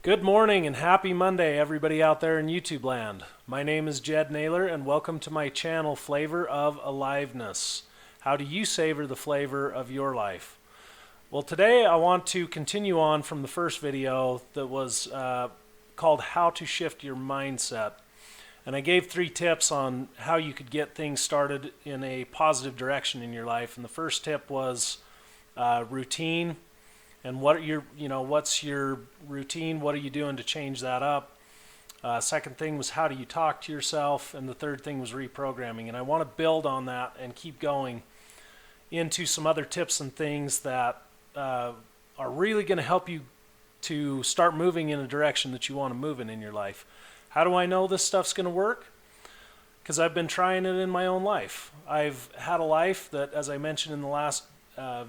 Good morning and happy Monday, everybody out there in YouTube land. My name is Jed Naylor, and welcome to my channel, Flavor of Aliveness. How do you savor the flavor of your life? Well, today I want to continue on from the first video that was called How to Shift Your Mindset. And I gave 3 tips on how you could get things started in a positive direction in your life. And the first tip was routine. And what's your routine? What are you doing to change that up? Second thing was, how do you talk to yourself? And the third thing was reprogramming. And I want to build on that and keep going into some other tips and things that are really going to help you to start moving in a direction that you want to move in your life. How do I know this stuff's going to work? Because I've been trying it in my own life. I've had a life that, as I mentioned in the last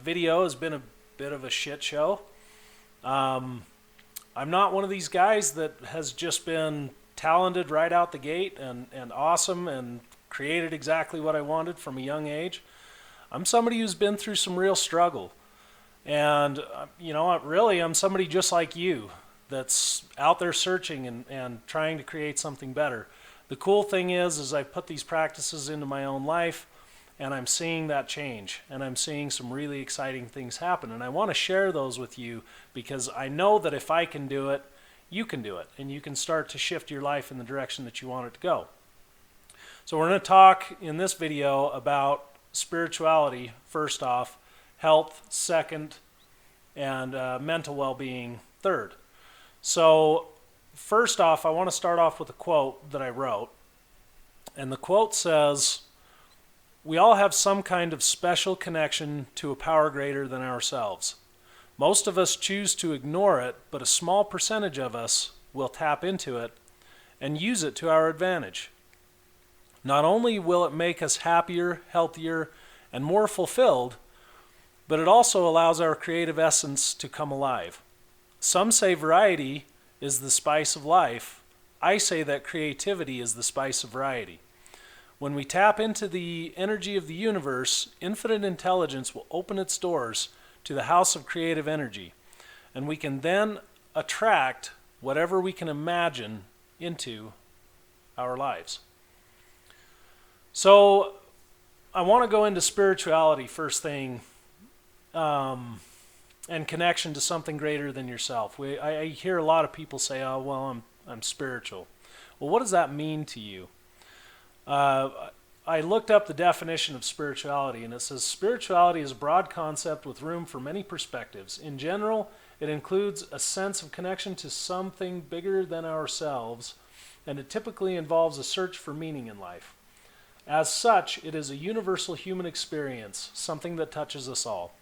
video, has been a bit of a shit show. I'm not one of these guys that has just been talented right out the gate and awesome and created exactly what I wanted from a young age. I'm somebody who's been through some real struggle. And, really, I'm somebody just like you that's out there searching and trying to create something better. The cool thing is I put these practices into my own life, and I'm seeing that change, and I'm seeing some really exciting things happen. And I want to share those with you because I know that if I can do it, you can do it, and you can start to shift your life in the direction that you want it to go. So we're going to talk in this video about spirituality, first off, health, second, and mental well-being, third. So first off, I want to start off with a quote that I wrote. And the quote says, "We all have some kind of special connection to a power greater than ourselves. Most of us choose to ignore it, but a small percentage of us will tap into it and use it to our advantage. Not only will it make us happier, healthier, and more fulfilled, but it also allows our creative essence to come alive. Some say variety is the spice of life. I say that creativity is the spice of variety. When we tap into the energy of the universe, infinite intelligence will open its doors to the house of creative energy, and we can then attract whatever we can imagine into our lives." So I want to go into spirituality first thing, and connection to something greater than yourself. I hear a lot of people say, "Oh, well, I'm spiritual." Well, what does that mean to you? I looked up the definition of spirituality, and it says spirituality is a broad concept with room for many perspectives. In general, it includes a sense of connection to something bigger than ourselves, and it typically involves a search for meaning in life. As such, it is a universal human experience, something that touches us all.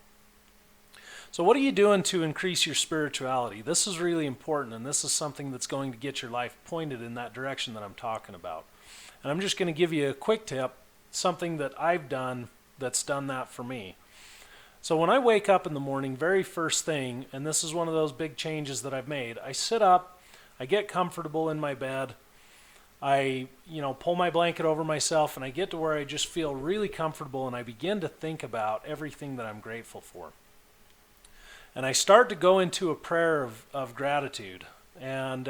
So what are you doing to increase your spirituality? This is really important, and this is something that's going to get your life pointed in that direction that I'm talking about. And I'm just going to give you a quick tip, something that I've done that's done that for me. So when I wake up in the morning, very first thing, and this is one of those big changes that I've made, I sit up, I get comfortable in my bed, I pull my blanket over myself, and I get to where I just feel really comfortable, and I begin to think about everything that I'm grateful for. And I start to go into a prayer of gratitude. And,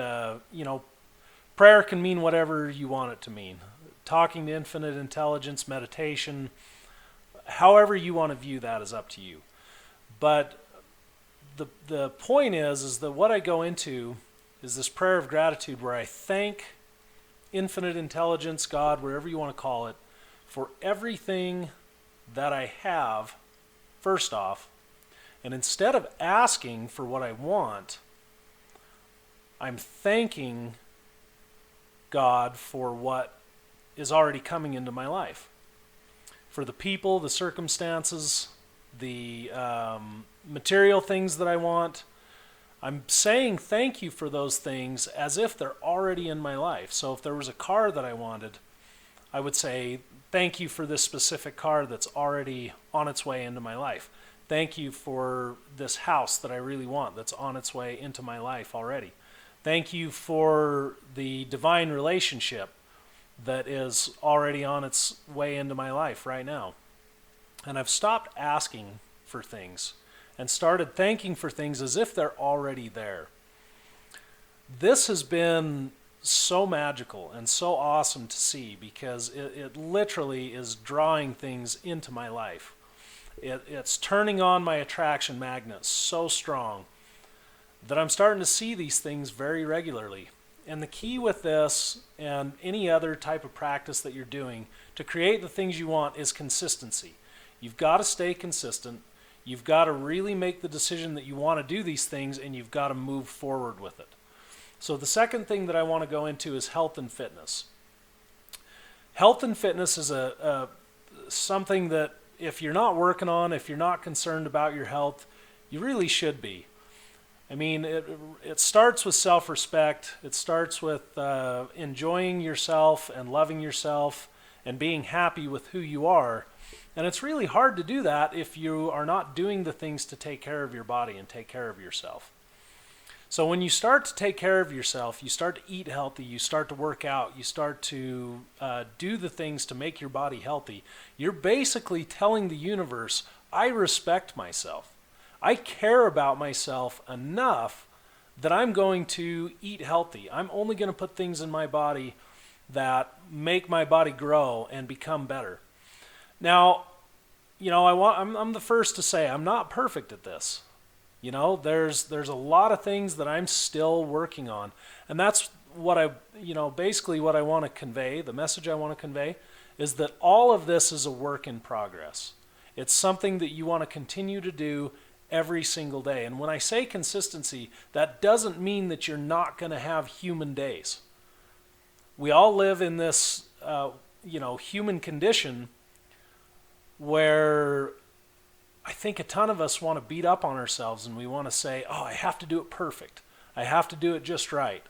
prayer can mean whatever you want it to mean. Talking to infinite intelligence, meditation, however you want to view that is up to you. But the point is that what I go into is this prayer of gratitude where I thank infinite intelligence, God, wherever you want to call it, for everything that I have, first off. And instead of asking for what I want, I'm thanking God for what is already coming into my life. For the people, the circumstances, the material things that I want. I'm saying thank you for those things as if they're already in my life. So if there was a car that I wanted, I would say thank you for this specific car that's already on its way into my life. Thank you for this house that I really want that's on its way into my life already. Thank you for the divine relationship that is already on its way into my life right now. And I've stopped asking for things and started thanking for things as if they're already there. This has been so magical and so awesome to see because it literally is drawing things into my life. It's turning on my attraction magnet so strong that I'm starting to see these things very regularly. And the key with this and any other type of practice that you're doing to create the things you want is consistency. You've got to stay consistent. You've got to really make the decision that you want to do these things, and you've got to move forward with it. So the second thing that I want to go into is health and fitness. Health and fitness is something that if you're not working on, if you're not concerned about your health, you really should be. I mean, it starts with self-respect. It starts with enjoying yourself and loving yourself and being happy with who you are. And it's really hard to do that if you are not doing the things to take care of your body and take care of yourself. So when you start to take care of yourself, you start to eat healthy, you start to work out, you start to do the things to make your body healthy, you're basically telling the universe, I respect myself. I care about myself enough that I'm going to eat healthy. I'm only going to put things in my body that make my body grow and become better. Now, I'm the first to say I'm not perfect at this. There's a lot of things that I'm still working on. And that's what basically what I want to convey, the message I want to convey, is that all of this is a work in progress. It's something that you want to continue to do every single day. And when I say consistency, that doesn't mean that you're not going to have human days. We all live in this, human condition where I think a ton of us want to beat up on ourselves and we want to say, oh, I have to do it perfect. I have to do it just right.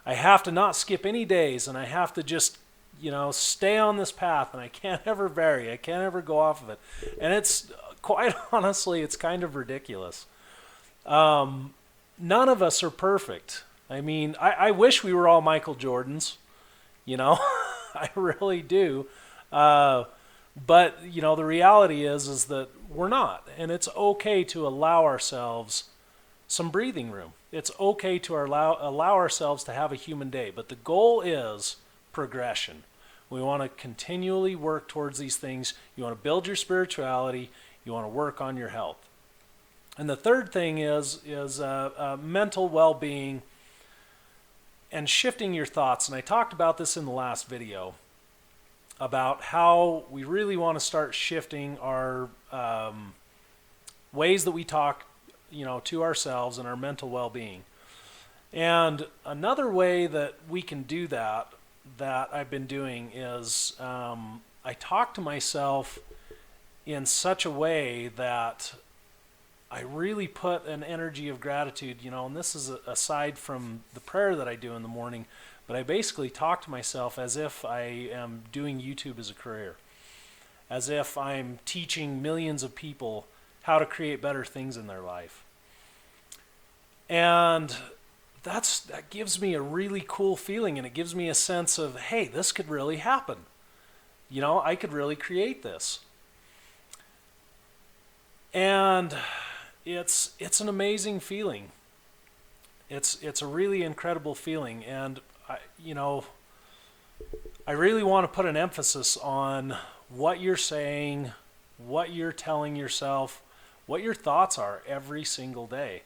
I have to not skip any days, and I have to just, stay on this path, and I can't ever vary. I can't ever go off of it. And it's, quite honestly, it's kind of ridiculous. None of us are perfect. I mean, I wish we were all Michael Jordans, I really do. But, the reality is that we're not. And it's okay to allow ourselves some breathing room. It's okay to allow ourselves to have a human day. But the goal is progression. We want to continually work towards these things. You want to build your spirituality. You want to work on your health. And the third thing is mental well-being and shifting your thoughts. And I talked about this in the last video, about how we really want to start shifting our ways that we talk, to ourselves and our mental well-being. And another way that we can do that I've been doing is I talk to myself in such a way that I really put an energy of gratitude, and this is aside from the prayer that I do in the morning, but I basically talk to myself as if I am doing YouTube as a career, as if I'm teaching millions of people how to create better things in their life. And that gives me a really cool feeling, and it gives me a sense of, hey, this could really happen. I could really create this. And it's an amazing feeling. It's a really incredible feeling, and I really want to put an emphasis on what you're saying, what you're telling yourself, what your thoughts are every single day.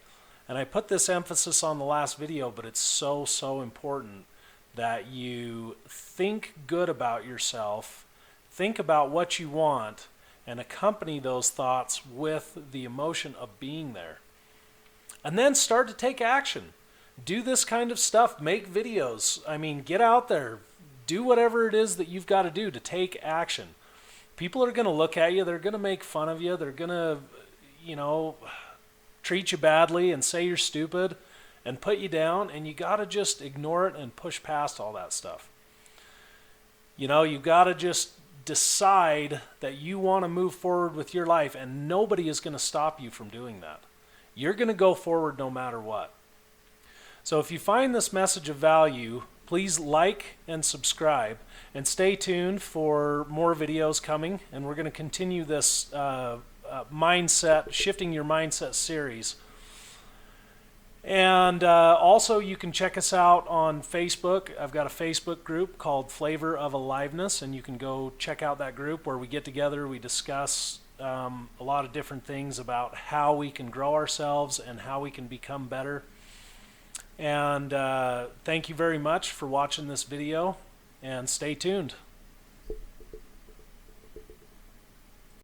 And I put this emphasis on the last video, but it's so, so important that you think good about yourself, think about what you want, and accompany those thoughts with the emotion of being there. And then start to take action. Do this kind of stuff. Make videos. I mean, get out there. Do whatever it is that you've got to do to take action. People are going to look at you. They're going to make fun of you. They're going to, treat you badly and say you're stupid and put you down. And you got to just ignore it and push past all that stuff. You got to just decide that you want to move forward with your life, and nobody is going to stop you from doing that. You're going to go forward no matter what. So if you find this message of value, please like and subscribe, and stay tuned for more videos coming. And we're going to continue this shifting your mindset series. And also, you can check us out on Facebook. I've got a Facebook group called Flavor of Aliveness, and you can go check out that group where we get together, we discuss a lot of different things about how we can grow ourselves and how we can become better. And thank you very much for watching this video, and stay tuned.